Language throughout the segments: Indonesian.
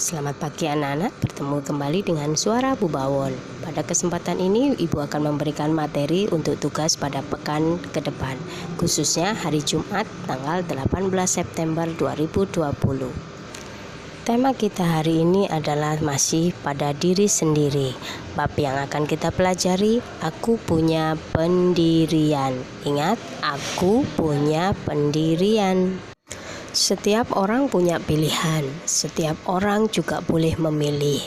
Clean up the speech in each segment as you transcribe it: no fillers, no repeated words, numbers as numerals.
Selamat pagi anak-anak, bertemu kembali dengan suara Bu Bawon. Pada kesempatan ini Ibu akan memberikan materi untuk tugas pada pekan ke depan, khususnya hari Jumat tanggal 18 September 2020. Tema kita hari ini adalah masih pada diri sendiri. Bab yang akan kita pelajari, aku punya pendirian. Ingat, aku punya pendirian. Setiap orang punya pilihan, setiap orang juga boleh memilih.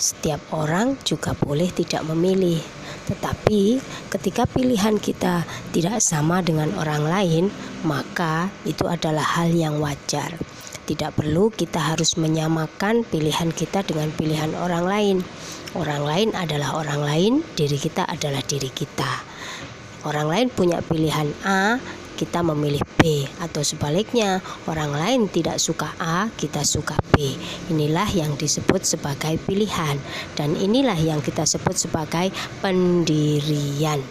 Setiap orang juga boleh tidak memilih. Tetapi ketika pilihan kita tidak sama dengan orang lain, maka itu adalah hal yang wajar. Tidak perlu kita harus menyamakan pilihan kita dengan pilihan orang lain. Orang lain adalah orang lain, diri kita adalah diri kita. Orang lain punya pilihan A, kita memilih B, atau sebaliknya, orang lain tidak suka A, kita suka B. Inilah yang disebut sebagai pilihan, dan inilah yang kita sebut sebagai pendirian.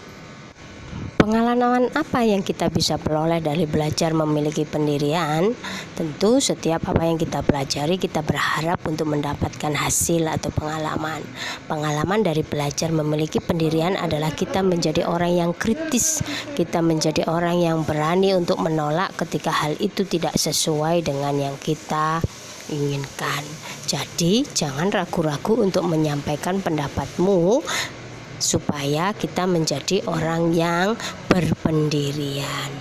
Pengalaman apa yang kita bisa peroleh dari belajar memiliki pendirian? Tentu setiap apa yang kita pelajari kita berharap untuk mendapatkan hasil atau pengalaman. Pengalaman dari belajar memiliki pendirian adalah kita menjadi orang yang kritis. Kita menjadi orang yang berani untuk menolak ketika hal itu tidak sesuai dengan yang kita inginkan. Jadi jangan ragu-ragu untuk menyampaikan pendapatmu, supaya kita menjadi orang yang berpendirian.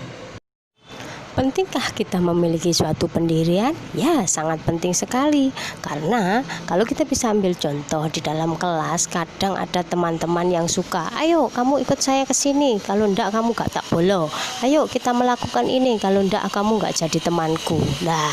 Pentingkah kita memiliki suatu pendirian? Ya, sangat penting sekali. Karena kalau kita bisa ambil contoh di dalam kelas, kadang ada teman-teman yang suka, ayo kamu ikut saya ke sini, kalau enggak kamu gak tak boleh. Ayo kita melakukan ini, kalau enggak kamu gak jadi temanku. Nah,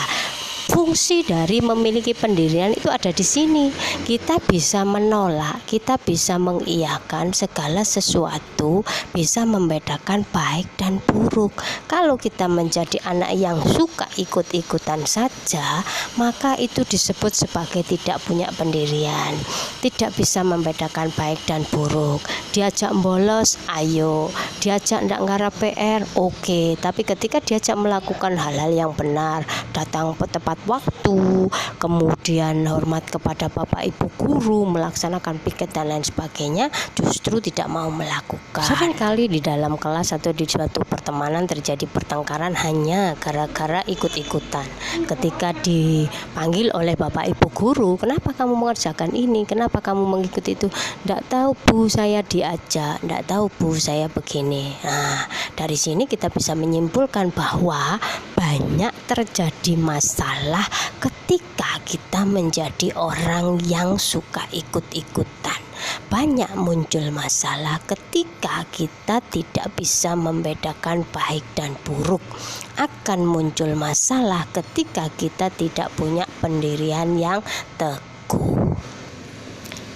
fungsi dari memiliki pendirian itu ada di sini. Kita bisa menolak, kita bisa mengiyakan segala sesuatu, bisa membedakan baik dan buruk. Kalau kita menjadi anak yang suka ikut-ikutan saja, maka itu disebut sebagai tidak punya pendirian. Tidak bisa membedakan baik dan buruk. Diajak bolos, ayo. Diajak ndak ngarep PR, oke. Tapi ketika diajak melakukan hal-hal yang benar, datang tepat waktu, kemudian hormat kepada bapak ibu guru, melaksanakan piket dan lain sebagainya, justru tidak mau melakukan. Seringkali di dalam kelas atau di suatu pertemanan terjadi pertengkaran hanya gara-gara ikut-ikutan. Ketika dipanggil oleh bapak ibu guru, kenapa kamu mengerjakan ini, kenapa kamu mengikuti itu? Tidak tahu bu, saya diajak. Tidak tahu bu, saya begini. Nah, dari sini kita bisa menyimpulkan bahwa banyak terjadi masalah ketika kita menjadi orang yang suka ikut-ikutan. Banyak muncul masalah ketika kita tidak bisa membedakan baik dan buruk. Akan muncul masalah ketika kita tidak punya pendirian yang teguh.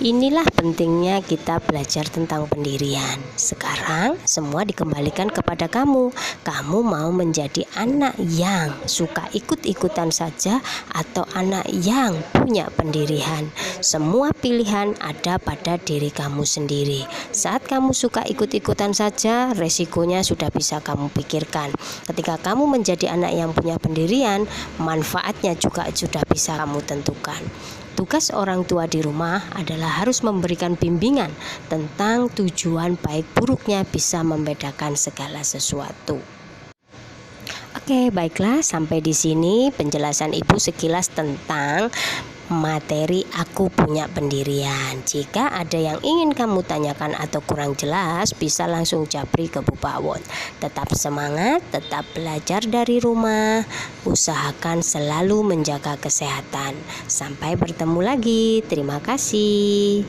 Inilah pentingnya kita belajar tentang pendirian. Sekarang semua dikembalikan kepada kamu. Kamu mau menjadi anak yang suka ikut-ikutan saja atau anak yang punya pendirian? Semua pilihan ada pada diri kamu sendiri. Saat kamu suka ikut-ikutan saja, resikonya sudah bisa kamu pikirkan. Ketika kamu menjadi anak yang punya pendirian, manfaatnya juga sudah bisa kamu tentukan. Tugas orang tua di rumah adalah harus memberikan bimbingan tentang tujuan baik buruknya bisa membedakan segala sesuatu. Oke, baiklah, sampai di sini penjelasan Ibu sekilas tentang materi aku punya pendirian. Jika ada yang ingin kamu tanyakan atau kurang jelas, bisa langsung japri ke Bu Bawon. Tetap semangat, tetap belajar dari rumah, usahakan selalu menjaga kesehatan. Sampai bertemu lagi, terima kasih.